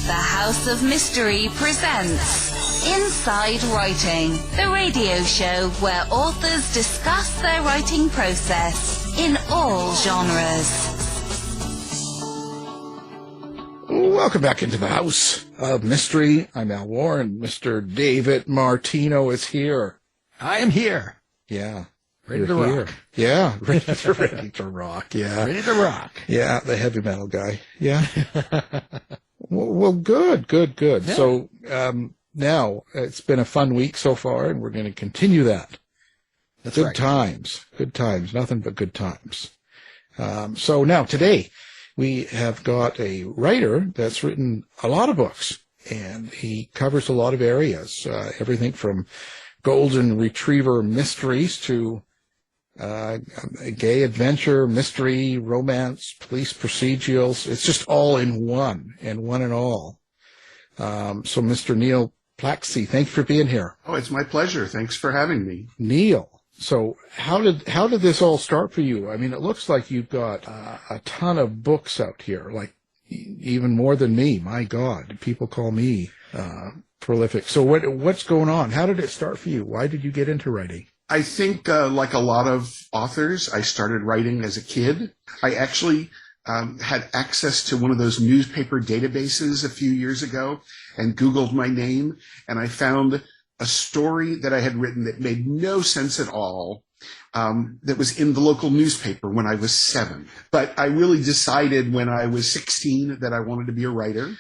The House of Mystery presents Inside Writing, the radio show where authors discuss their writing process in all genres. Welcome back into the House of Mystery. I'm Al Warren. Mr. David Martino is here. I am here. Yeah. Ready to rock. Yeah. Ready to rock. Yeah. Ready to rock. Yeah. The heavy metal guy. Yeah. Well, good. Yeah. So, now it's been a fun week so far and we're going to continue that. That's good right. Good times. Nothing but good times. So now today we have got a writer that's written a lot of books and he covers a lot of areas, everything from golden retriever mysteries to gay adventure, mystery, romance, police procedurals. It's just all in one and all. So Mr. Neil Plakcy, thank you for being here. Oh, it's my pleasure. Thanks for having me. Neil, so how did this all start for you? I mean, it looks like you've got a ton of books out here, like even more than me. My God, people call me prolific. So what's going on? How did it start for you? Why did you get into writing? I think, like a lot of authors, I started writing as a kid. I actually had access to one of those newspaper databases a few years ago and Googled my name, and I found a story that I had written that made no sense at all, that was in the local newspaper when I was 7. But I really decided when I was 16 that I wanted to be a writer,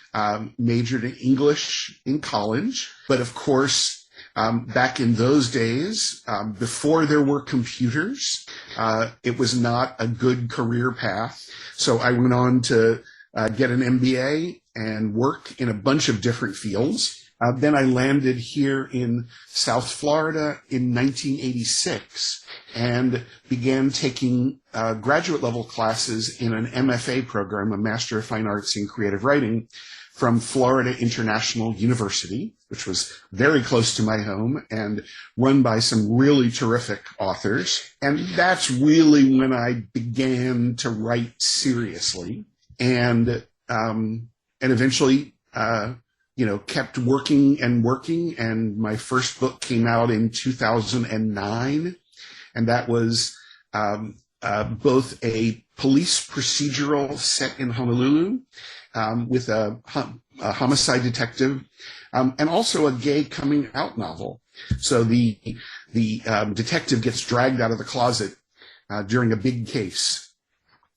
majored in English in college. But of course, back in those days, before there were computers, it was not a good career path. So I went on to get an MBA and work in a bunch of different fields. Then I landed here in South Florida in 1986 and began taking graduate level classes in an MFA program, a Master of Fine Arts in Creative Writing, from Florida International University, which was very close to my home and run by some really terrific authors. And that's really when I began to write seriously and eventually, kept working, and my first book came out in 2009, and that was both a police procedural set in Honolulu with a homicide detective, and also a gay coming out novel. So the detective gets dragged out of the closet during a big case,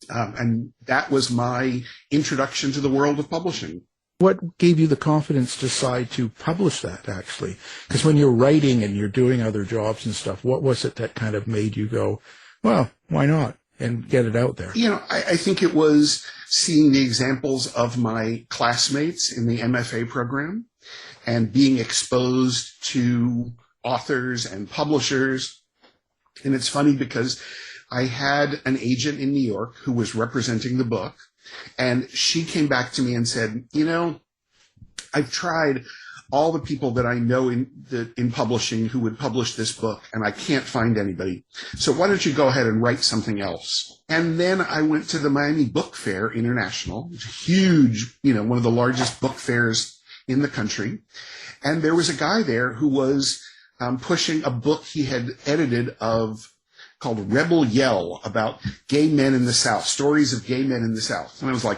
and that was my introduction to the world of publishing. What gave you the confidence to decide to publish that, actually? Because when you're writing and you're doing other jobs and stuff, what was it that kind of made you go, well, why not, and get it out there? I think it was seeing the examples of my classmates in the MFA program and being exposed to authors and publishers. And it's funny because I had an agent in New York who was representing the book. And she came back to me and said, I've tried all the people that I know in publishing who would publish this book, and I can't find anybody. So why don't you go ahead and write something else? And then I went to the Miami Book Fair International, which is huge, one of the largest book fairs in the country. And there was a guy there who was pushing a book he had edited called Rebel Yell, about gay men in the South, stories of gay men in the South. And I was like,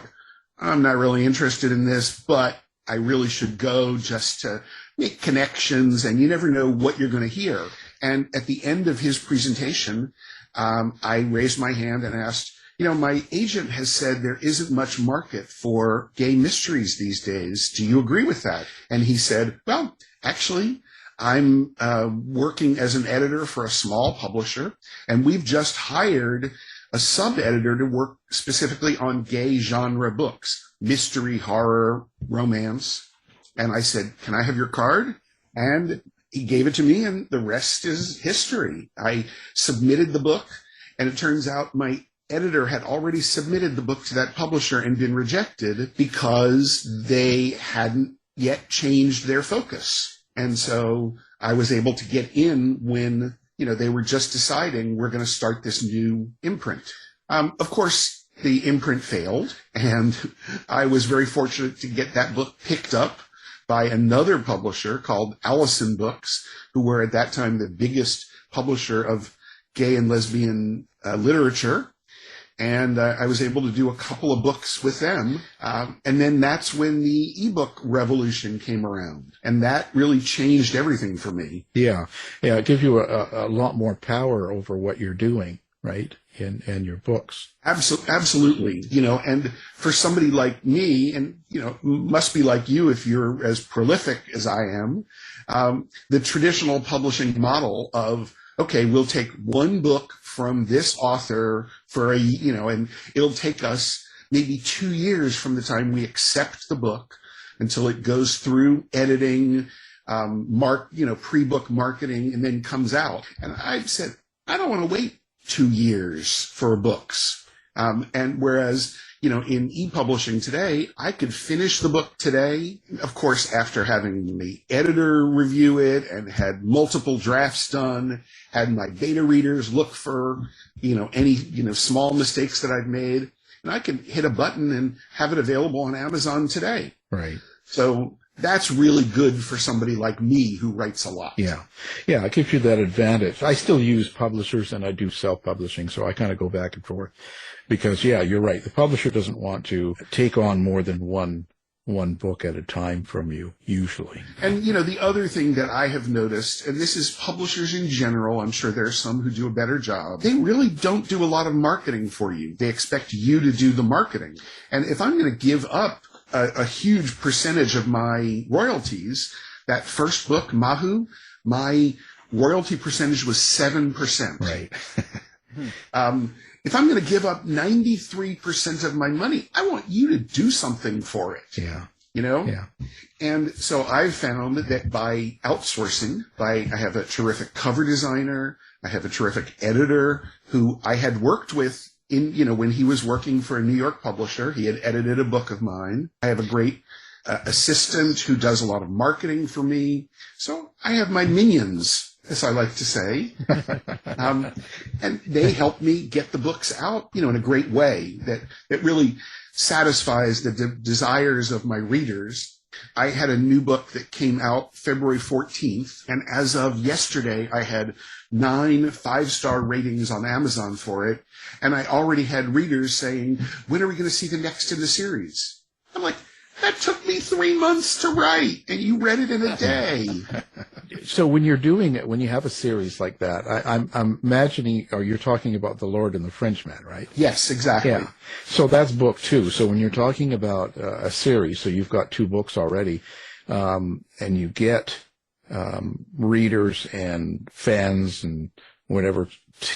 I'm not really interested in this, but I really should go just to make connections, and you never know what you're going to hear. And at the end of his presentation, I raised my hand and asked, my agent has said there isn't much market for gay mysteries these days. Do you agree with that? And he said, well, actually, I'm working as an editor for a small publisher, and we've just hired a sub-editor to work specifically on gay genre books, mystery, horror, romance. And I said, can I have your card? And he gave it to me, and the rest is history. I submitted the book, and it turns out my editor had already submitted the book to that publisher and been rejected because they hadn't yet changed their focus. And so I was able to get in when, they were just deciding we're going to start this new imprint. Of course, the imprint failed, and I was very fortunate to get that book picked up by another publisher called Allison Books, who were at that time the biggest publisher of gay and lesbian literature. And I was able to do a couple of books with them. And then that's when the ebook revolution came around. And that really changed everything for me. Yeah. Yeah. It gives you a lot more power over what you're doing, right? In your books. Absolutely. And for somebody like me, and, must be like you if you're as prolific as I am, the traditional publishing model of, okay, we'll take one book from this author for and it'll take us maybe 2 years from the time we accept the book until it goes through editing, pre-book marketing, and then comes out. And I said, I don't want to wait 2 years for books. And whereas, in e-publishing today, I could finish the book today, of course, after having the editor review it and had multiple drafts done, had my beta readers look for, any, small mistakes that I've made. And I could hit a button and have it available on Amazon today. Right. So that's really good for somebody like me who writes a lot. Yeah. Yeah, it gives you that advantage. I still use publishers and I do self-publishing, so I kind of go back and forth because, yeah, you're right. The publisher doesn't want to take on more than one book at a time from you, usually. And, the other thing that I have noticed, and this is publishers in general, I'm sure there are some who do a better job, they really don't do a lot of marketing for you. They expect you to do the marketing. And if I'm going to give up a huge percentage of my royalties, that first book, Mahu, my royalty percentage was 7%. Right. If I'm going to give up 93% of my money, I want you to do something for it. Yeah. Yeah. And so I've found that by outsourcing, I have a terrific cover designer, I have a terrific editor who I had worked with when he was working for a New York publisher. He had edited a book of mine. I have a great assistant who does a lot of marketing for me. So I have my minions, as I like to say. And they help me get the books out, in a great way that really satisfies the desires of my readers. I had a new book that came out February 14th, and as of yesterday, I had 9 5-star ratings on Amazon for it, and I already had readers saying, when are we going to see the next in the series? I'm like, that took me 3 months to write, and you read it in a day. So when you're doing it, when you have a series like that, I'm imagining, or you're talking about The Lord and the Frenchman, right? Yes, exactly. Yeah. So that's book 2. So when you're talking about a series, so you've got 2 books already, and you get readers and fans and whatever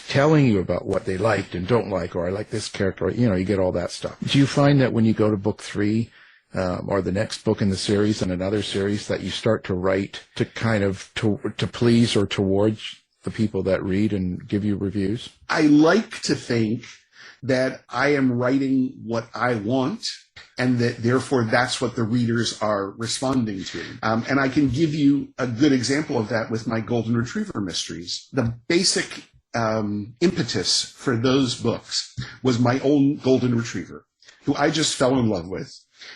telling you about what they liked and don't like, or I like this character, or, you get all that stuff. Do you find that when you go to book 3, or the next book in the series and another series, that you start to write to kind of to please or towards the people that read and give you reviews? I like to think that I am writing what I want, and that therefore that's what the readers are responding to. And I can give you a good example of that with my Golden Retriever mysteries. The basic impetus for those books was my own Golden Retriever, who I just fell in love with.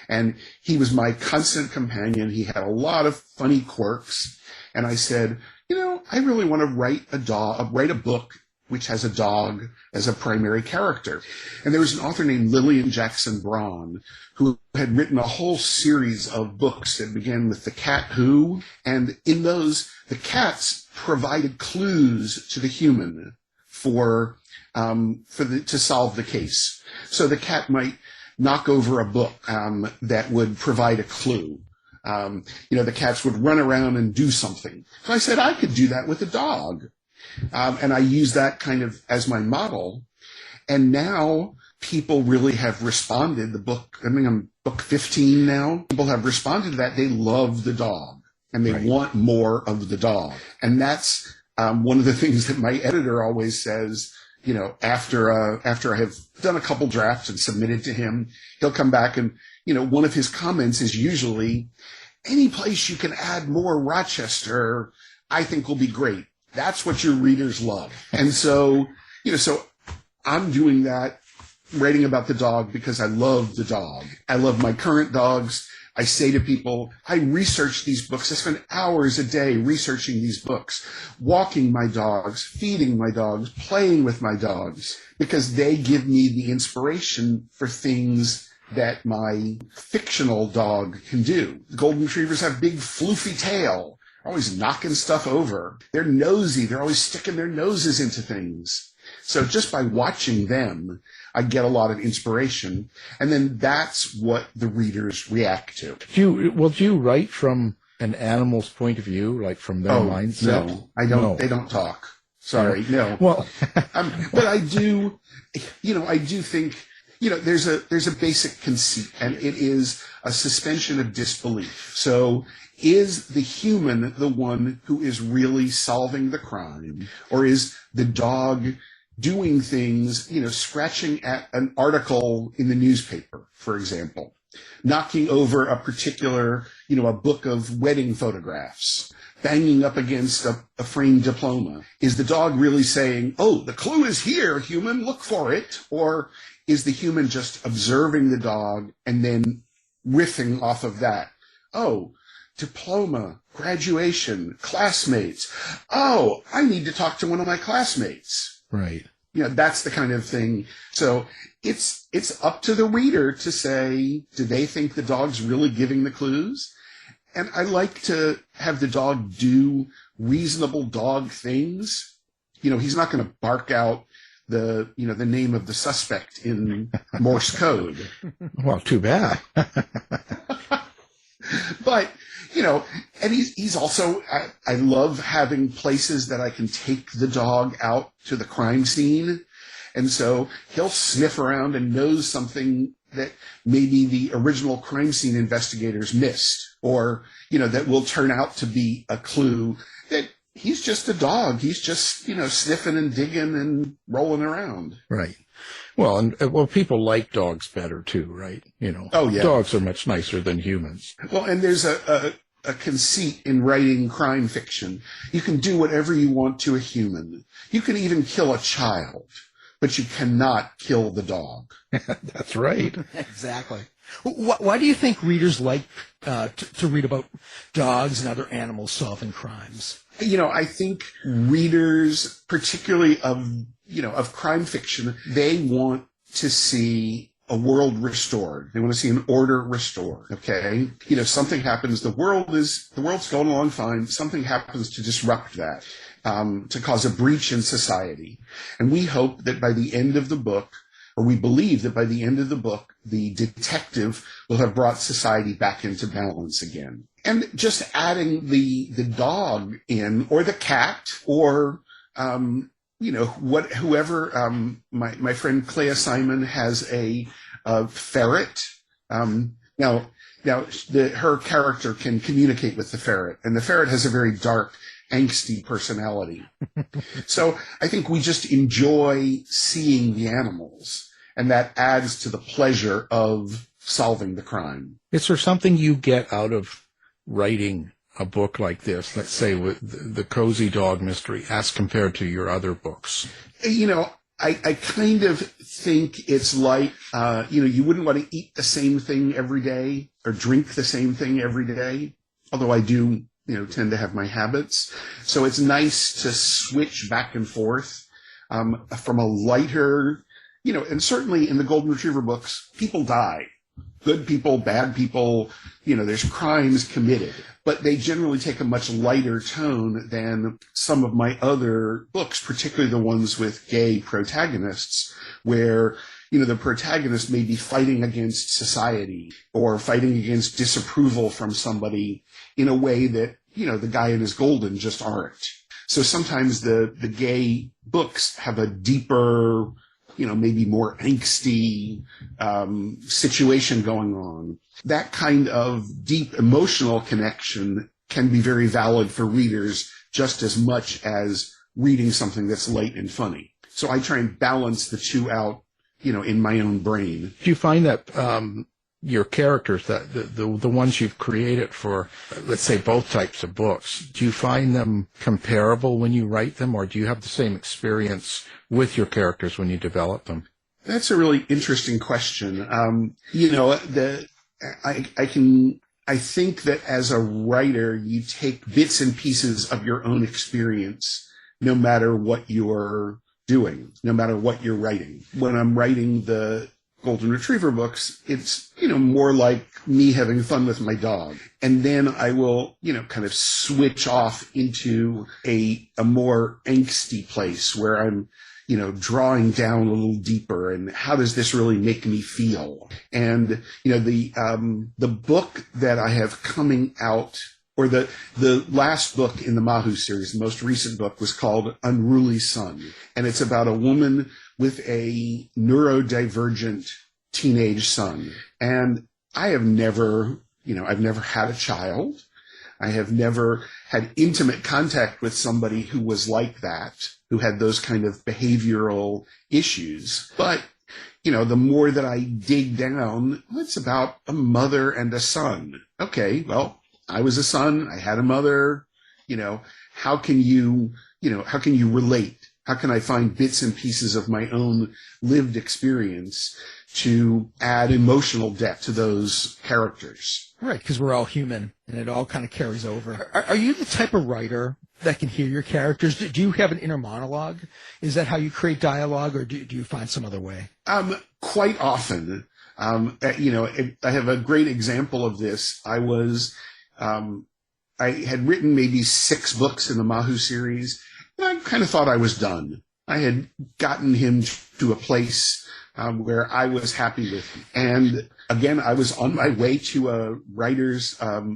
And he was my constant companion. He had a lot of funny quirks. And I said, I really want to write a book which has a dog as a primary character. And there was an author named Lillian Jackson Braun who had written a whole series of books that began with The Cat Who. And in those, the cats provided clues to the human to solve the case. So the cat might knock over a book that would provide a clue. The cats would run around and do something. So I said I could do that with a dog. And I use that kind of as my model. And now people really have responded. I'm book 15 now. People have responded to that. They love the dog and they want more of the dog. And that's one of the things that my editor always says. After I have done a couple drafts and submitted to him, he'll come back and, one of his comments is usually, any place you can add more Rochester, I think will be great. That's what your readers love. And so, so I'm doing that writing about the dog because I love the dog. I love my current dogs. I say to people, I research these books. I spend hours a day researching these books, walking my dogs, feeding my dogs, playing with my dogs, because they give me the inspiration for things that my fictional dog can do. The golden retrievers have big floofy tail, always knocking stuff over. They're nosy. They're always sticking their noses into things. So just by watching them, I get a lot of inspiration. And then that's what the readers react to. Do you write from an animal's point of view, like from their mindset? No, I don't. No. They don't talk. Sorry, no. Well, but I do, I do think, there's a basic conceit, and it is a suspension of disbelief. So is the human the one who is really solving the crime, or is the dog doing things, scratching at an article in the newspaper, for example, knocking over a particular, a book of wedding photographs, banging up against a framed diploma? Is the dog really saying, oh, the clue is here, human, look for it? Or is the human just observing the dog and then riffing off of that? Oh, diploma, graduation, classmates. Oh, I need to talk to one of my classmates. Right. That's the kind of thing. So it's up to the reader to say, do they think the dog's really giving the clues? And I like to have the dog do reasonable dog things. He's not going to bark out the name of the suspect in Morse code. Well, too bad. But, and he's also, I love having places that I can take the dog out to the crime scene. And so he'll sniff around and knows something that maybe the original crime scene investigators missed, or, that will turn out to be a clue that he's just a dog. He's just, sniffing and digging and rolling around. Right. Well, people like dogs better too, right? Oh, yeah. Dogs are much nicer than humans. Well, and there's a conceit in writing crime fiction. You can do whatever you want to a human. You can even kill a child, but you cannot kill the dog. That's right. Exactly. Why do you think readers like to read about dogs and other animals solving crimes? I think readers, particularly of crime fiction, they want to see a world restored. They want to see an order restored. Okay. Something happens. The world's going along fine. Something happens to disrupt that, to cause a breach in society. And we hope that by the end of the book, or we believe that by the end of the book, the detective will have brought society back into balance again. And just adding the dog in, or the cat, or, whoever, my friend Clea Simon has a ferret. Now, her character can communicate with the ferret, and the ferret has a very dark, angsty personality. So I think we just enjoy seeing the animals, and that adds to the pleasure of solving the crime. Is there something you get out of writing a book like this, let's say with the Cozy Dog Mystery, as compared to your other books? I kind of think it's like, you wouldn't want to eat the same thing every day or drink the same thing every day, although I do, tend to have my habits. So it's nice to switch back and forth from a lighter, and certainly in the Golden Retriever books, people die. Good people, bad people, there's crimes committed. But they generally take a much lighter tone than some of my other books, particularly the ones with gay protagonists, where, the protagonist may be fighting against society or fighting against disapproval from somebody in a way that, the guy and his golden just aren't. So sometimes the gay books have a deeper, maybe more angsty situation going on. That kind of deep emotional connection can be very valid for readers just as much as reading something that's light and funny. So I try and balance the two out, in my own brain. Do you find that your characters, that the ones you've created for, let's say, both types of books, do you find them comparable when you write them, or do you have the same experience with your characters when you develop them? That's a really interesting question. I think that as a writer, you take bits and pieces of your own experience, no matter what you're doing, no matter what you're writing. When I'm writing the Golden Retriever books, it's, more like me having fun with my dog. And then I will, kind of switch off into a more angsty place where I'm, drawing down a little deeper, and how does this really make me feel? And, the book that I have coming out, or the last book in the Mahu series, the most recent book, was called Unruly Son. And it's about a woman with a neurodivergent teenage son. And I have never, I've never had a child. I have never had intimate contact with somebody who was like that, who had those kind of behavioral issues. But, the more that I dig down, it's about a mother and a son. Okay, well, I was a son, I had a mother, how can you relate? How can I find bits and pieces of my own lived experience to add emotional depth to those characters? Right, because we're all human, and it all kind of carries over. Are you the type of writer that can hear your characters? Do you have an inner monologue? Is that how you create dialogue, or do you find some other way? Quite often. I have a great example of this. I had written maybe 6 books in the Mahu series, and I kind of thought I was done. I had gotten him to a place where I was happy with him. And again, I was on my way to a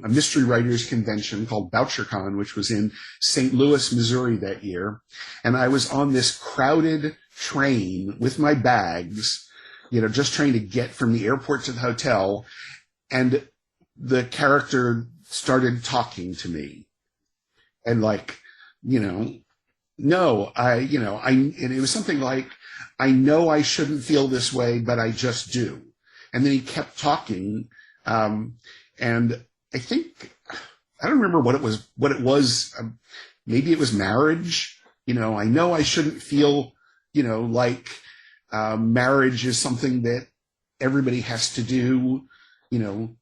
mystery writers convention called BoucherCon, which was in St. Louis, Missouri that year. And I was on this crowded train with my bags, just trying to get from the airport to the hotel. And the character started talking to me. And no, and it was something like, I know I shouldn't feel this way, but I just do. And then he kept talking. And I think, I don't remember what it was. Maybe it was marriage. I know I shouldn't feel, like marriage is something that everybody has to do,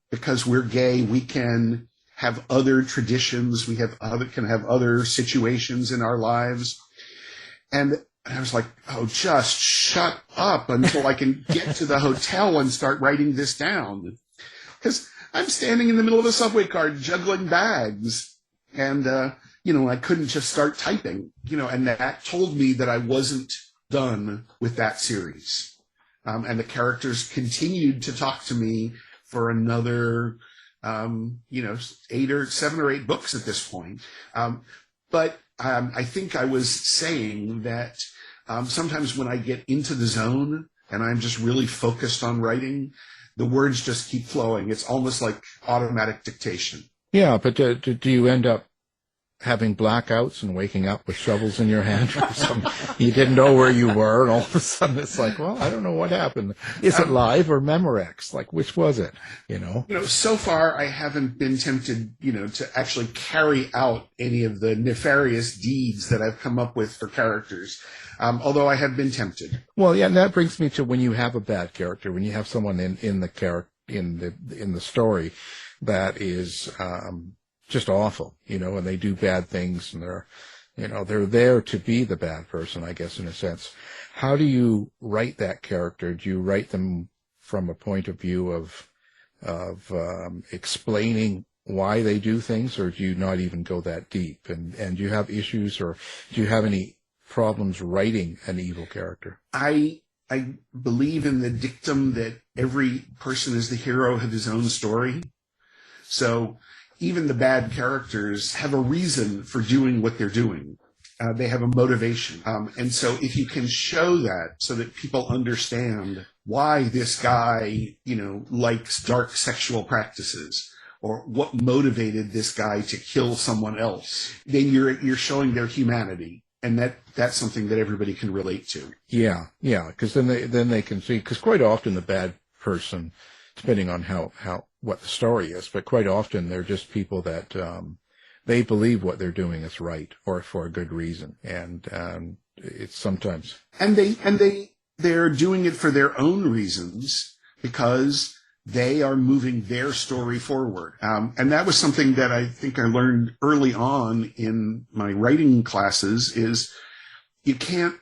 because we're gay, we can have other traditions, can have other situations in our lives. And I was like, oh, just shut up until I can get to the hotel and start writing this down. Because I'm standing in the middle of a subway car juggling bags. And, I couldn't just start typing, and that told me that I wasn't done with that series. And the characters continued to talk to me for another, 7 or 8 books at this point. But I think I was saying that sometimes when I get into the zone and I'm just really focused on writing, the words just keep flowing. It's almost like automatic dictation. Yeah, but do you end up having blackouts and waking up with shovels in your hand or something? You didn't know where you were, and all of a sudden it's like, well, I don't know what happened. Is it live or Memorex? Like, which was it? So far I haven't been tempted, to actually carry out any of the nefarious deeds that I've come up with for characters. Although I have been tempted. Well, yeah, and that brings me to when you have a bad character, when you have someone in the story that is just awful, and they do bad things, and they're there to be the bad person, I guess, in a sense. How do you write that character? Do you write them from a point of view of explaining why they do things, or do you not even go that deep? And do you have issues, or do you have any problems writing an evil character? I believe in the dictum that every person is the hero of his own story. So even the bad characters have a reason for doing what they're doing. They have a motivation. And so if you can show that so that people understand why this guy, likes dark sexual practices, or what motivated this guy to kill someone else, then you're showing their humanity. And that's something that everybody can relate to. Yeah, because then they can see, because quite often the bad person, depending on what the story is, but quite often they're just people that they believe what they're doing is right, or for a good reason, and it's sometimes and they they're doing it for their own reasons because they are moving their story forward. And that was something that I think I learned early on in my writing classes is you can't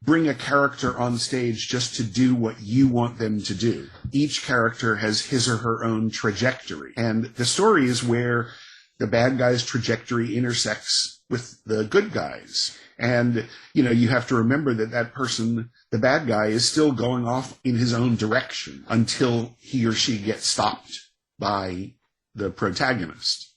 bring a character on stage just to do what you want them to do. Each character has his or her own trajectory. And the story is where the bad guy's trajectory intersects with the good guy's. And, you have to remember that that person, the bad guy, is still going off in his own direction until he or she gets stopped by the protagonist.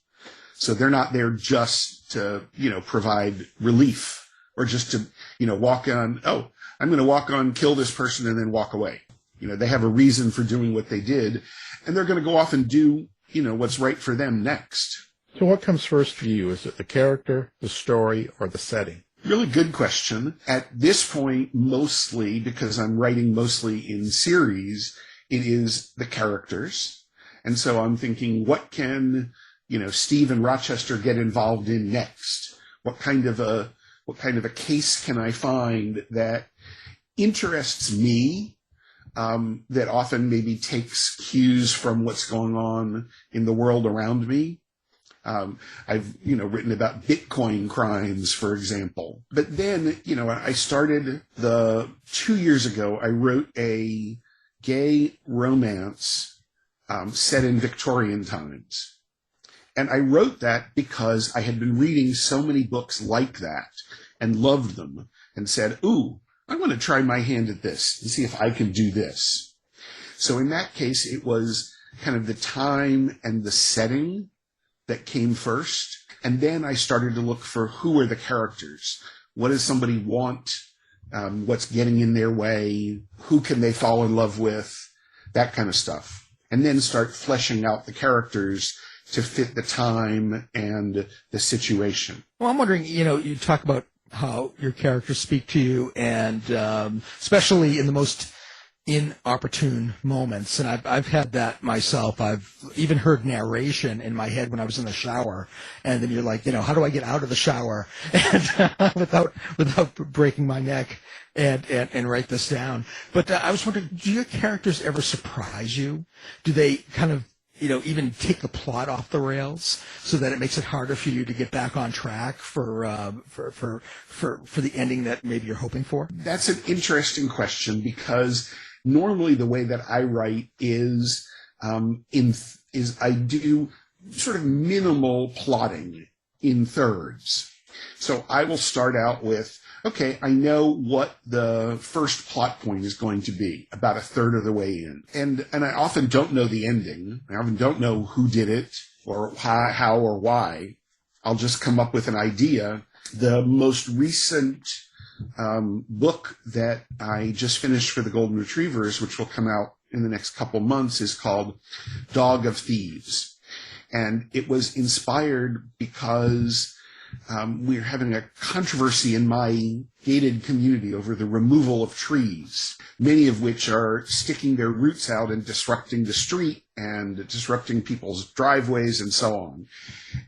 So they're not there just to, provide relief or just to, walk on, I'm going to walk on, kill this person, and then walk away. They have a reason for doing what they did, and they're going to go off and do, what's right for them next. So what comes first for you? Is it the character, the story, or the setting? Really good question. At this point, mostly, because I'm writing mostly in series, it is the characters. And so I'm thinking, what can, Steve and Rochester get involved in next? What kind of a case can I find that interests me, that often maybe takes cues from what's going on in the world around me? I've, written about Bitcoin crimes, for example. But then, I started 2 years ago, I wrote a gay romance, set in Victorian times. And I wrote that because I had been reading so many books like that and loved them and said, ooh, I want to try my hand at this and see if I can do this. So in that case, it was kind of the time and the setting that came first. And then I started to look for who are the characters? What does somebody want? What's getting in their way? Who can they fall in love with? That kind of stuff. And then start fleshing out the characters to fit the time and the situation. Well, I'm wondering, you talk about how your characters speak to you, and especially in the most inopportune moments. And I've had that myself. I've even heard narration in my head when I was in the shower, and then you're like, how do I get out of the shower and without breaking my neck and write this down? But I was wondering, do your characters ever surprise you? Do they kind of even take the plot off the rails so that it makes it harder for you to get back on track for the ending that maybe you're hoping for? That's an interesting question, because normally the way that I write is I do sort of minimal plotting in thirds. So I will start out with, okay, I know what the first plot point is going to be about a third of the way in. And I often don't know the ending. I often don't know who did it or how or why. I'll just come up with an idea. The most recent book that I just finished for the Golden Retrievers, which will come out in the next couple months, is called Dog of Thieves. And it was inspired because we're having a controversy in my gated community over the removal of trees, many of which are sticking their roots out and disrupting the street and disrupting people's driveways and so on.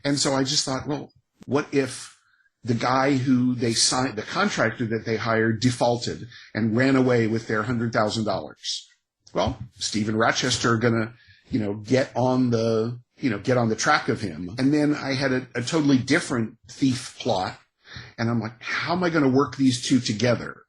And so I just thought, well, what if the guy who they signed, the contractor that they hired, defaulted and ran away with their $100,000? Well, Steve and Rochester are going to, get on the track of him. And then I had a totally different thief plot. And I'm like, how am I going to work these two together?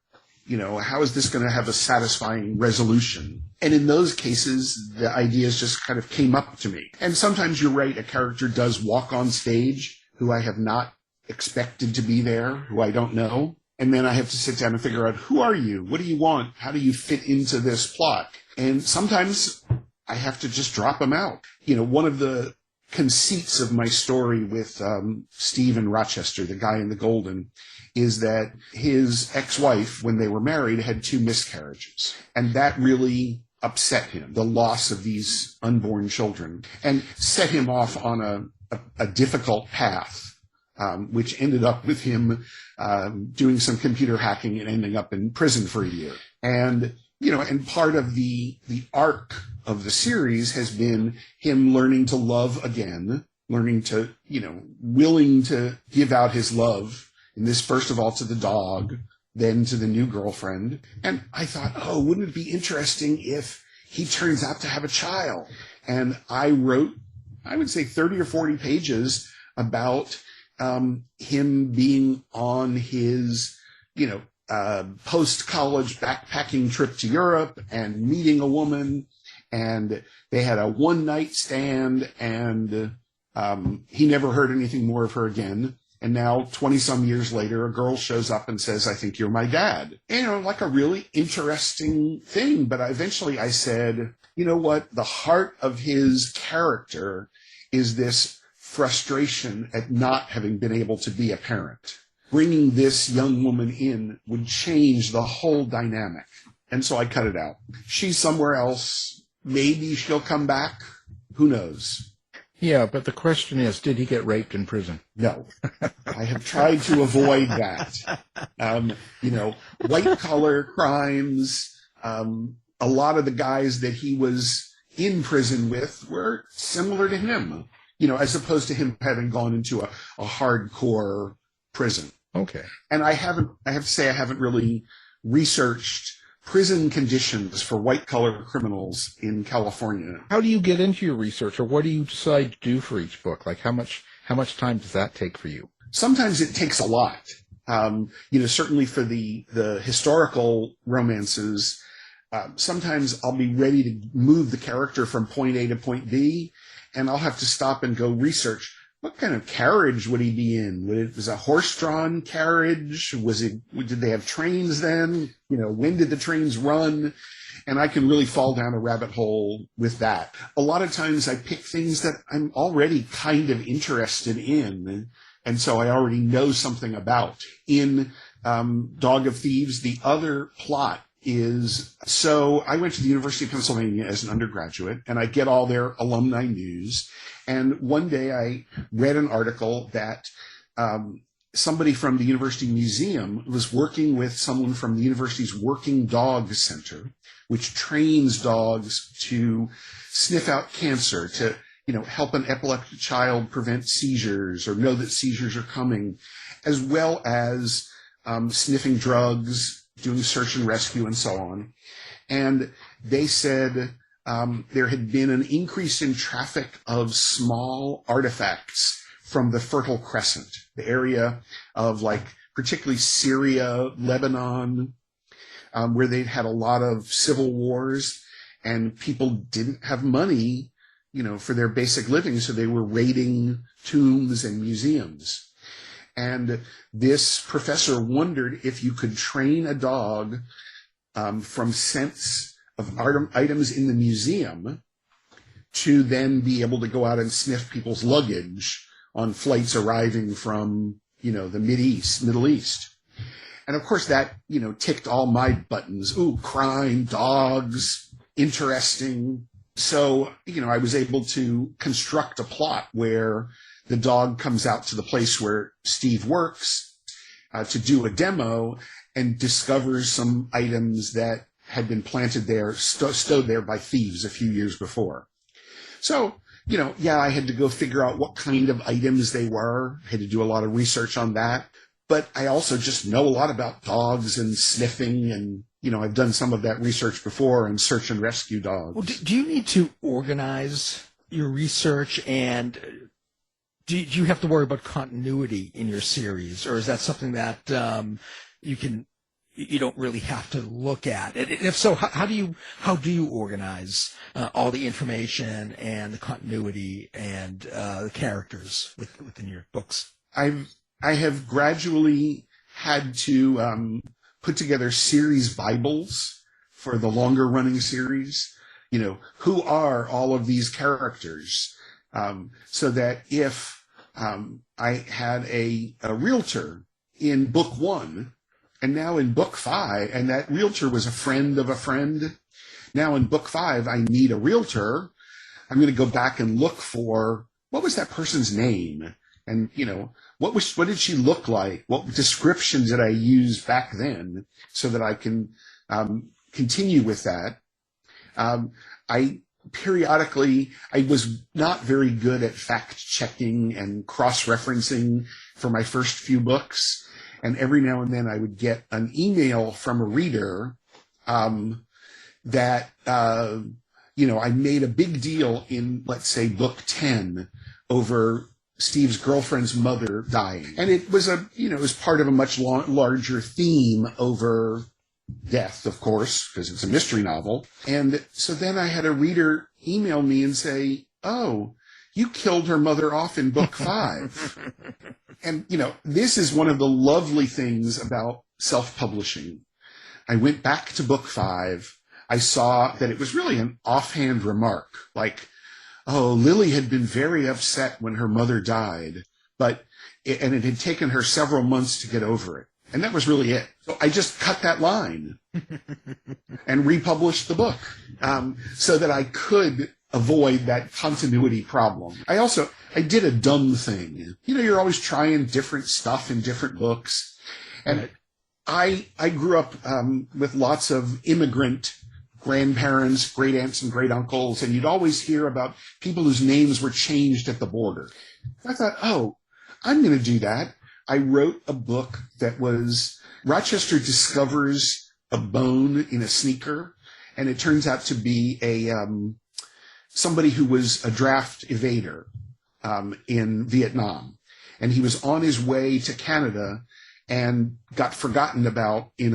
How is this going to have a satisfying resolution? And in those cases, the ideas just kind of came up to me. And sometimes you're right, a character does walk on stage who I have not expected to be there, who I don't know. And then I have to sit down and figure out, who are you? What do you want? How do you fit into this plot? And sometimes I have to just drop them out. One of the conceits of my story with Steve and Rochester, the guy in the golden, is that his ex-wife, when they were married, had 2 miscarriages. And that really upset him, the loss of these unborn children, and set him off on a difficult path, which ended up with him doing some computer hacking and ending up in prison for a year. And and part of the arc of the series has been him learning to love again, learning to, willing to give out his love, in this, first of all, to the dog, then to the new girlfriend. And I thought, oh, wouldn't it be interesting if he turns out to have a child? And I wrote, I would say 30 or 40 pages about him being on his, post-college backpacking trip to Europe and meeting a woman. And they had a one-night stand, and he never heard anything more of her again. And now, 20-some years later, a girl shows up and says, I think you're my dad. Like a really interesting thing. But eventually I said, you know what? The heart of his character is this frustration at not having been able to be a parent. Bringing this young woman in would change the whole dynamic. And so I cut it out. She's somewhere else. Maybe she'll come back. Who knows? Yeah, but the question is, did he get raped in prison? No. I have tried to avoid that. White-collar crimes, a lot of the guys that he was in prison with were similar to him, as opposed to him having gone into a hardcore prison. Okay. And I have to say, I haven't really researched prison conditions for white-collar criminals in California. How do you get into your research, or what do you decide to do for each book? Like, how much time does that take for you? Sometimes it takes a lot. Certainly for the historical romances, sometimes I'll be ready to move the character from point A to point B, and I'll have to stop and go research. What kind of carriage would he be in? Was it a horse-drawn carriage? Did they have trains then? When did the trains run? And I can really fall down a rabbit hole with that. A lot of times I pick things that I'm already kind of interested in, and so I already know something about. In Dog of Thieves, the other plot is, so I went to the University of Pennsylvania as an undergraduate, and I get all their alumni news. And one day I read an article that somebody from the University Museum was working with someone from the university's Working Dog Center, which trains dogs to sniff out cancer, to help an epileptic child prevent seizures or know that seizures are coming, as well as sniffing drugs, doing search and rescue, and so on. And they said there had been an increase in traffic of small artifacts from the Fertile Crescent, the area of particularly Syria, Lebanon, where they'd had a lot of civil wars, and people didn't have money, for their basic living, so they were raiding tombs and museums. And this professor wondered if you could train a dog from scents of items in the museum to then be able to go out and sniff people's luggage on flights arriving from, the Middle East. And of course that, ticked all my buttons. Ooh, crime, dogs, interesting. So, I was able to construct a plot where the dog comes out to the place where Steve works to do a demo and discovers some items that had been planted there, stowed there by thieves a few years before. So, I had to go figure out what kind of items they were. I had to do a lot of research on that. But I also just know a lot about dogs and sniffing, and, I've done some of that research before and search and rescue dogs. Well, do you need to organize your research, and do you have to worry about continuity in your series, or is that something that you don't really have to look at? And if so, how do you organize all the information and the continuity and the characters within your books? I have gradually had to put together series Bibles for the longer running series. Who are all of these characters? So that if I had a realtor in book 1, and now in book 5, and that realtor was a friend of a friend. Now in book 5, I need a realtor. I'm going to go back and look for, what was that person's name? And, what did she look like? What description did I use back then so that I can continue with that? I was not very good at fact checking and cross-referencing for my first few books. And every now and then I would get an email from a reader that, I made a big deal in, let's say, book 10 over Steve's girlfriend's mother dying. And it was it was part of a much larger theme over death, of course, because it's a mystery novel. And so then I had a reader email me and say, "Oh, you killed her mother off in book 5. And, this is one of the lovely things about self-publishing. I went back to book 5. I saw that it was really an offhand remark, like, "Oh, Lily had been very upset when her mother died, and it had taken her several months to get over it." And that was really it. So I just cut that line and republished the book so that I could avoid that continuity problem. I did a dumb thing. You're always trying different stuff in different books. And I grew up with lots of immigrant grandparents, great aunts and great uncles, and you'd always hear about people whose names were changed at the border. I thought, I'm going to do that. I wrote a book that was Rochester discovers a bone in a sneaker, and it turns out to be somebody who was a draft evader in Vietnam. And he was on his way to Canada and got forgotten about in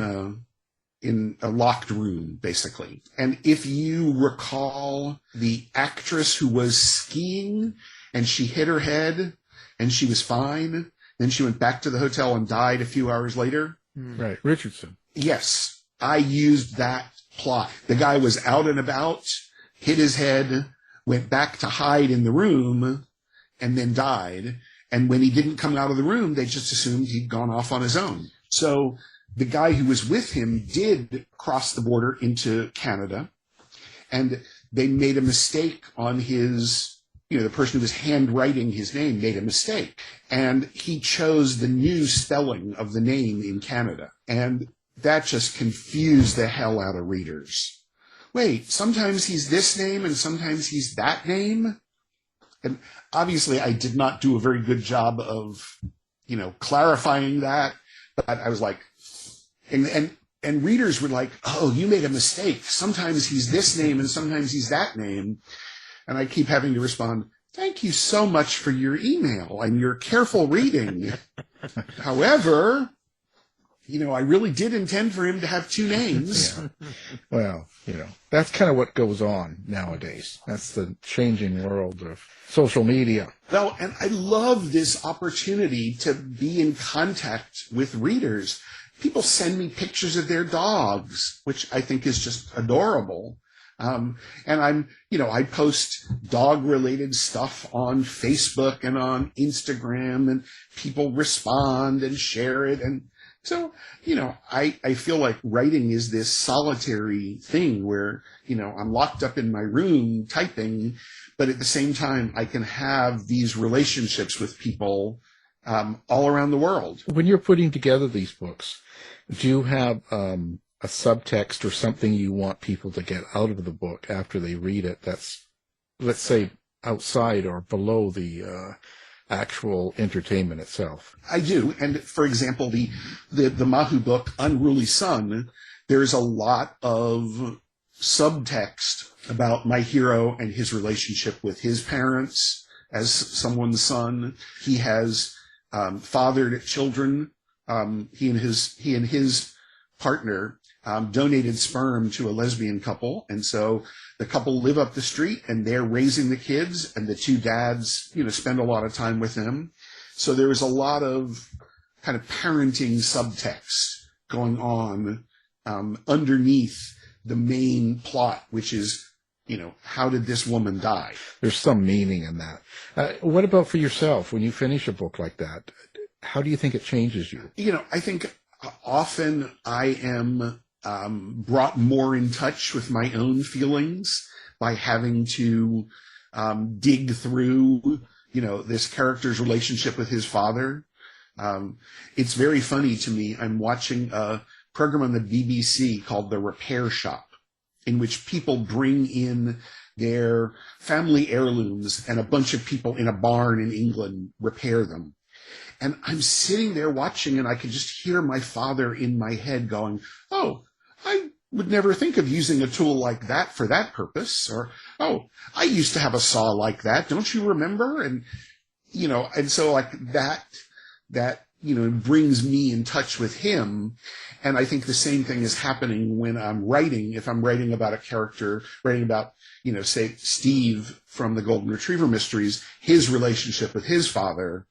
a locked room, basically. And if you recall the actress who was skiing and she hit her head and she was fine, then she went back to the hotel and died a few hours later. Right, Richardson. Yes, I used that plot. The guy was out and about, hit his head, went back to hide in the room, and then died. And when he didn't come out of the room, they just assumed he'd gone off on his own. So the guy who was with him did cross the border into Canada, and they made a mistake on his, the person who was handwriting his name made a mistake, and he chose the new spelling of the name in Canada. And that just confused the hell out of readers. Wait, sometimes he's this name and sometimes he's that name? And obviously I did not do a very good job of, clarifying that, but I was like, and readers were like, "Oh, you made a mistake. Sometimes he's this name and sometimes he's that name." And I keep having to respond, "Thank you so much for your email and your careful reading. However, I really did intend for him to have 2 names." Yeah. Well, that's kind of what goes on nowadays. That's the changing world of social media. Well, and I love this opportunity to be in contact with readers. People send me pictures of their dogs, which I think is just adorable. And I post dog-related stuff on Facebook and on Instagram, and people respond and share it. And so, I feel like writing is this solitary thing where, I'm locked up in my room typing, but at the same time, I can have these relationships with people all around the world. When you're putting together these books, do you have a subtext or something you want people to get out of the book after they read it that's, let's say, outside or below the actual entertainment itself? I do. And for example, the Mahu book, Unruly Son, there's a lot of subtext about my hero and his relationship with his parents as someone's son. He has fathered children. He and his partner donated sperm to a lesbian couple, and so the couple live up the street and they're raising the kids, and the 2 dads, spend a lot of time with them. So there is a lot of kind of parenting subtext going on underneath the main plot, which is, how did this woman die? There's some meaning in that. What about for yourself? When you finish a book like that, how do you think it changes you? I think often I am brought more in touch with my own feelings by having to dig through, this character's relationship with his father. It's very funny to me. I'm watching a program on the BBC called The Repair Shop, in which people bring in their family heirlooms and a bunch of people in a barn in England repair them. And I'm sitting there watching, and I could just hear my father in my head going, oh, I would never think of using a tool like that for that purpose. Or, oh, I used to have a saw like that. Don't you remember? And, and so like that, brings me in touch with him. And I think the same thing is happening when I'm writing. If I'm writing about a character, writing about, say Steve from the Golden Retriever Mysteries, his relationship with his father,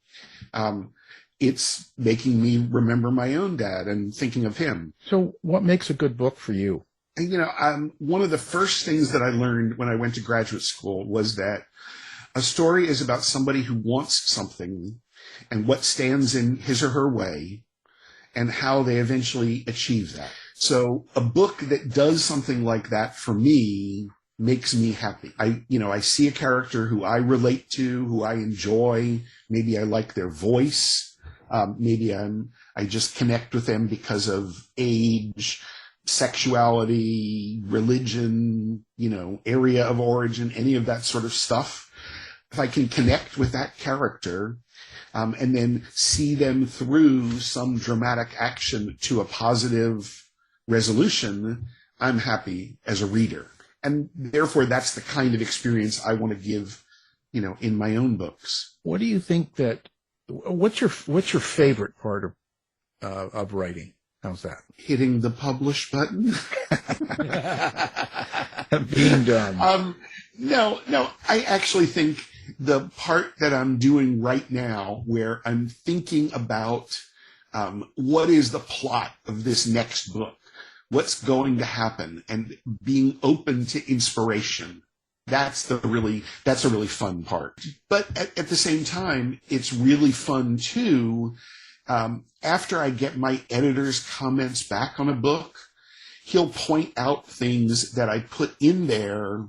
it's making me remember my own dad and thinking of him. So what makes a good book for you? And, one of the first things that I learned when I went to graduate school was that a story is about somebody who wants something and what stands in his or her way and how they eventually achieve that. So a book that does something like that for me makes me happy. I see a character who I relate to, who I enjoy. Maybe I like their voice. Maybe I just connect with them because of age, sexuality, religion, area of origin, any of that sort of stuff. If I can connect with that character, and then see them through some dramatic action to a positive resolution, I'm happy as a reader. And therefore, that's the kind of experience I want to give, in my own books. What do you think what's your favorite part of writing? How's that? Hitting the publish button. Being done. No, I actually think the part that I'm doing right now, where I'm thinking about what is the plot of this next book, what's going to happen, and being open to inspiration. That's a really fun part. But at the same time, it's really fun too. After I get my editor's comments back on a book, he'll point out things that I put in there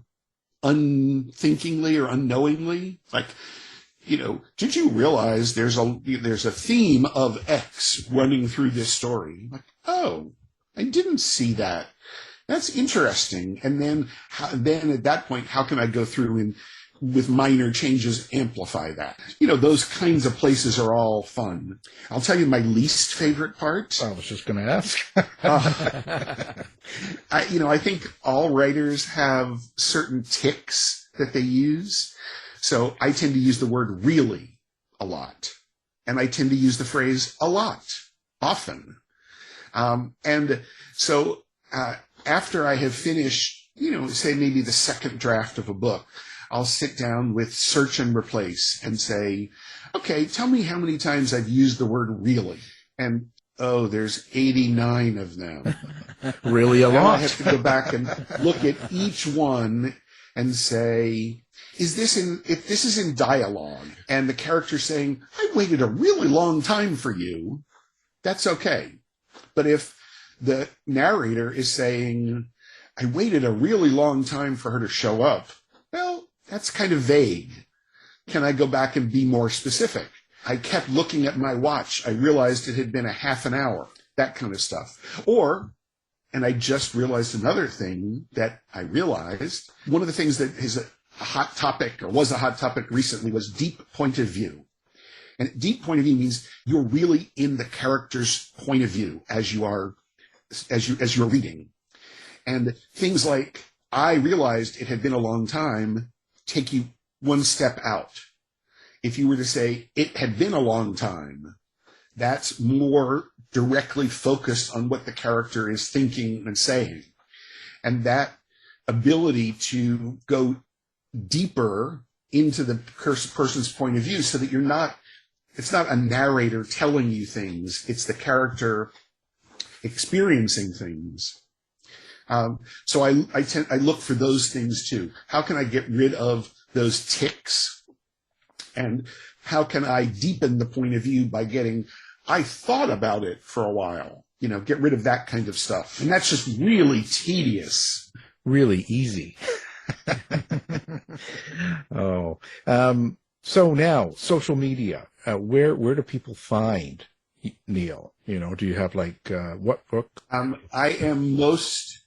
unthinkingly or unknowingly. Like, did you realize there's a theme of X running through this story? Like, oh, I didn't see that. That's interesting. And then at that point, how can I go through and with minor changes amplify that? Those kinds of places are all fun. I'll tell you my least favorite part. I was just going to ask. I think all writers have certain tics that they use. So I tend to use the word really a lot. And I tend to use the phrase a lot, often. And so after I have finished, say maybe the second draft of a book, I'll sit down with search and replace and say, okay, tell me how many times I've used the word really. And, there's 89 of them. Really a lot. I have to go back and look at each one and say, if this is in dialogue and the character's saying, I waited a really long time for you, that's okay. But if the narrator is saying, I waited a really long time for her to show up, well, that's kind of vague. Can I go back and be more specific? I kept looking at my watch. I realized it had been a half an hour, that kind of stuff. And I just realized another thing that I realized. One of the things that is a hot topic, or was a hot topic recently, was deep point of view. And deep point of view means you're really in the character's point of view as you're reading. And things like, I realized it had been a long time, take you one step out. If you were to say, it had been a long time, that's more directly focused on what the character is thinking and saying. And that ability to go deeper into the person's point of view so that it's not a narrator telling you things, it's the character experiencing things. So I look for those things too. How can I get rid of those tics? And how can I deepen the point of view by getting, I thought about it for a while, get rid of that kind of stuff. And that's just really tedious. Really easy. So now, social media, where do people find Neil? Do you have what book? I'm most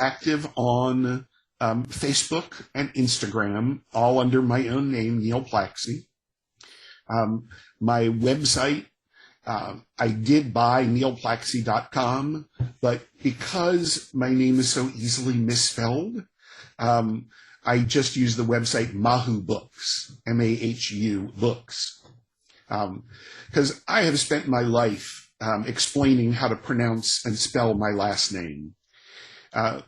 active on Facebook and Instagram, all under my own name, Neil Plakcy. My website, I did buy neilplakcy.com, but because my name is so easily misspelled, I just use the website Mahu Books, M-A-H-U Books, because I have spent my life explaining how to pronounce and spell my last name.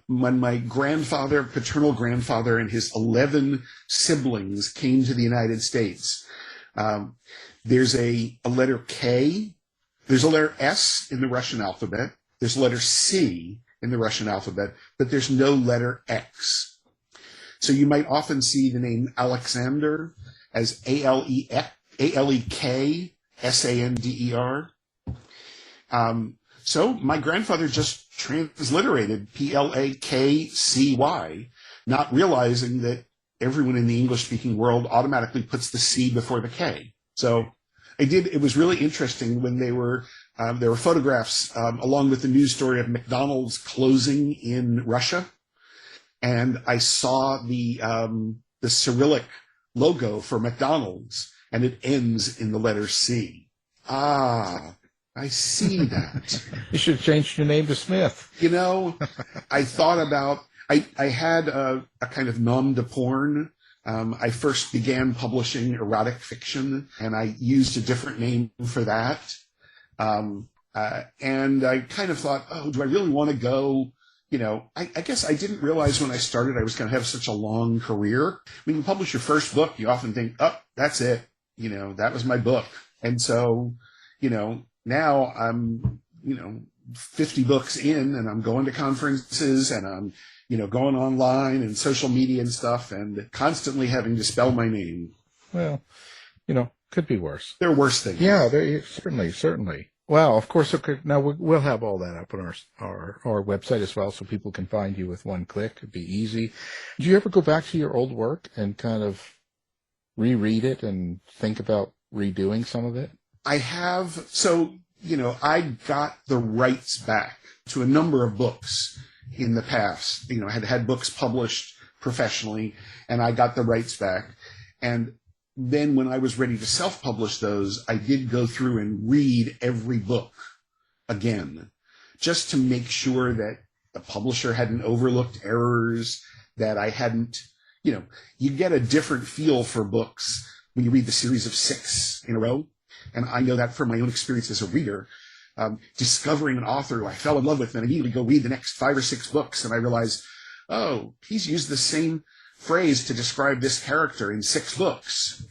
When my paternal grandfather, and his 11 siblings came to the United States, there's a letter K, there's a letter S in the Russian alphabet, there's a letter C in the Russian alphabet, but there's no letter X. So you might often see the name Alexander as Aleksander. So my grandfather just transliterated Plakcy, not realizing that everyone in the English-speaking world automatically puts the C before the K. So it was really interesting when there were photographs along with the news story of McDonald's closing in Russia. And I saw the Cyrillic logo for McDonald's, and it ends in the letter C. Ah, I see that. You should change your name to Smith. I thought about, I had a kind of nom de porn. I first began publishing erotic fiction, and I used a different name for that. And I kind of thought, do I really want to go? I guess I didn't realize when I started I was going to have such a long career. When you publish your first book, you often think, that's it. That was my book. And so, now I'm, 50 books in, and I'm going to conferences, and I'm, going online and social media and stuff, and constantly having to spell my name. Well, could be worse. There are worse things. Yeah, certainly. Well, of course, now we'll have all that up on our website as well, so people can find you with one click. It'd be easy. Do you ever go back to your old work and kind of reread it and think about redoing some of it? I have. So, I got the rights back to a number of books in the past. I had books published professionally, and I got the rights back. And then when I was ready to self-publish those, I did go through and read every book again, just to make sure that the publisher hadn't overlooked errors, that I hadn't, you get a different feel for books when you read the series of 6 in a row. And I know that from my own experience as a reader, discovering an author who I fell in love with, and immediately go read the next 5 or 6 books, and I realize, he's used the same phrase to describe this character in 6 books.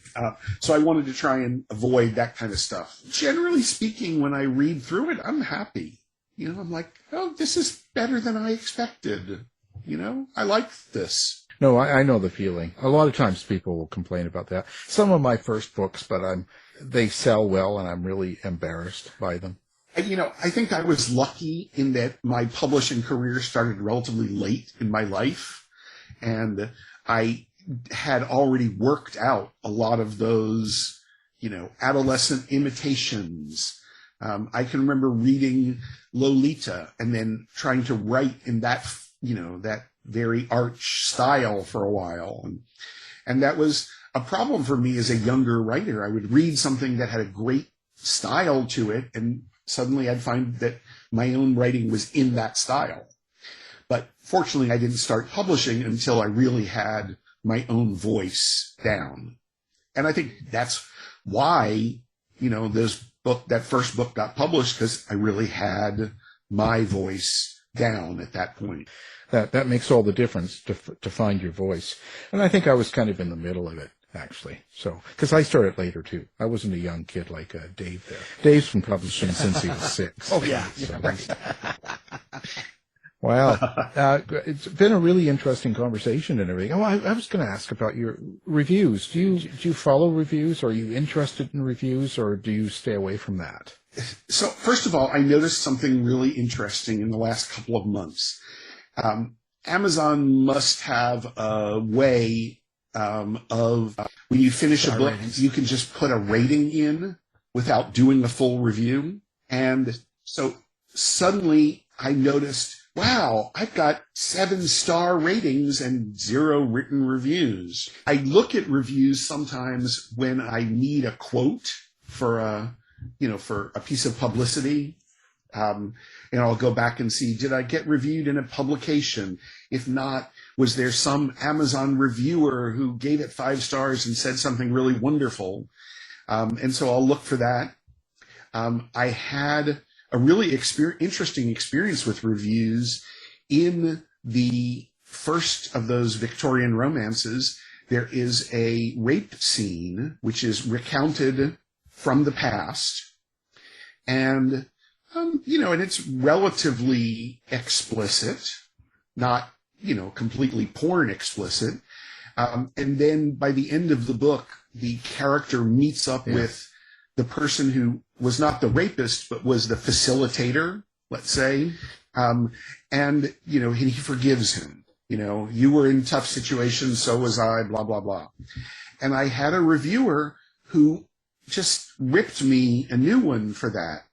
So I wanted to try and avoid that kind of stuff. Generally speaking, when I read through it, I'm happy. I'm like, this is better than I expected. I like this. No, I know the feeling. A lot of times people will complain about that. Some of my first books, but they sell well, and I'm really embarrassed by them. I think I was lucky in that my publishing career started relatively late in my life, and I had already worked out a lot of those, adolescent imitations. I can remember reading Lolita and then trying to write in that, that very arch style for a while. And that was a problem for me as a younger writer. I would read something that had a great style to it, and suddenly I'd find that my own writing was in that style. But fortunately, I didn't start publishing until I really had my own voice down. And I think that's why, that first book got published, because I really had my voice down at that point. That makes all the difference to find your voice. And I think I was kind of in the middle of it, actually. So, because I started later too. I wasn't a young kid like Dave there. Dave's been publishing since he was 6. Oh yeah. So, wow. It's been a really interesting conversation and everything. I was going to ask about your reviews. Do you follow reviews? Are you interested in reviews, or do you stay away from that? So first of all, I noticed something really interesting in the last couple of months. Amazon must have a way of when you finish a book, you can just put a rating in without doing a full review. And so suddenly I noticed wow, I've got 7-star ratings and 0 written reviews. I look at reviews sometimes when I need a quote for a piece of publicity. And I'll go back and see, did I get reviewed in a publication? If not, was there some Amazon reviewer who gave it 5 stars and said something really wonderful? And so I'll look for that. I had a really interesting experience with reviews in the first of those Victorian romances. There is a rape scene which is recounted from the past, and and it's relatively explicit, not completely porn explicit. And then by the end of the book, the character meets up with the person who was not the rapist, but was the facilitator, let's say. And he forgives him. You were in tough situations, so was I, blah, blah, blah. And I had a reviewer who just ripped me a new one for that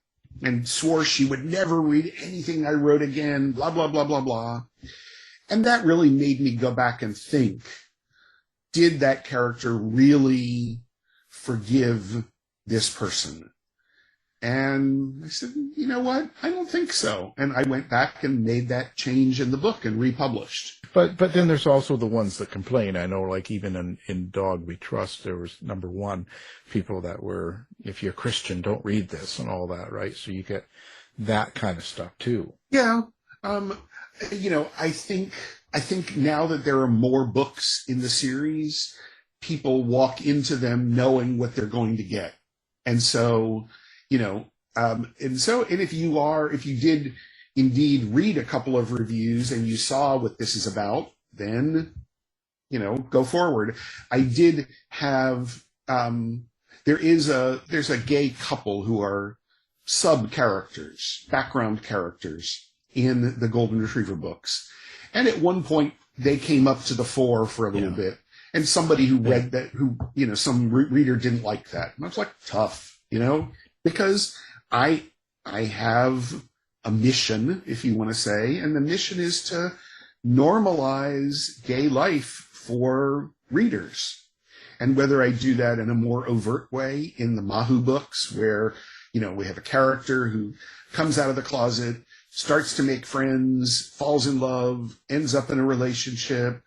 and swore she would never read anything I wrote again, blah, blah, blah, blah, blah. And that really made me go back and think, did that character really forgive this person? And I said, you know what? I don't think so. And I went back and made that change in the book and republished. But then there's also the ones that complain. I know, like, even in Dog We Trust, there was, number one, people that were, if you're Christian, don't read this and all that, right? So you get that kind of stuff too. Yeah. I think now that there are more books in the series, people walk into them knowing what they're going to get. And so, and if you did indeed read a couple of reviews and you saw what this is about, then, go forward. I did have, there's a gay couple who are sub-characters, background characters in the Golden Retriever books. And at one point, they came up to the fore for a little bit. And somebody who read that, some reader didn't like that. And I was like, tough, because I have a mission, if you want to say, and the mission is to normalize gay life for readers. And whether I do that in a more overt way in the Mahu books, where, we have a character who comes out of the closet, starts to make friends, falls in love, ends up in a relationship,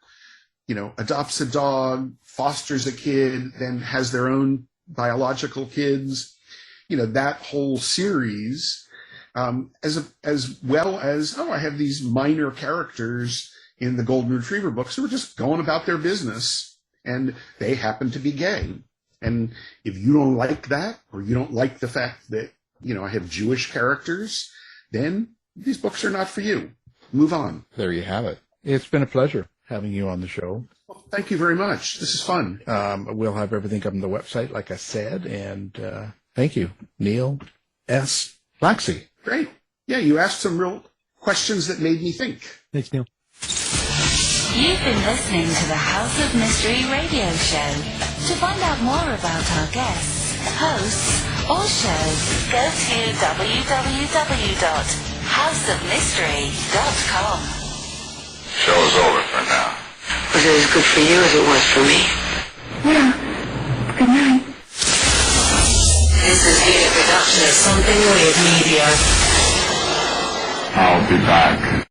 adopts a dog, fosters a kid, then has their own biological kids, that whole series, as well as, I have these minor characters in the Golden Retriever books who are just going about their business, and they happen to be gay. And if you don't like that, or you don't like the fact that, I have Jewish characters, then these books are not for you. Move on. There you have it. It's been a pleasure having you on the show. Well, thank you very much. This is fun. We'll have everything up on the website, like I said, and thank you, Neil S. Plakcy. Great. Yeah, you asked some real questions that made me think. Thanks, Neil. You've been listening to the House of Mystery radio show. To find out more about our guests, hosts, or shows, go to www.houseofmystery.com. Show's over for now. Was it as good for you as it was for me? Yeah. Good night. This has been a production of Something Weird Media. I'll be back.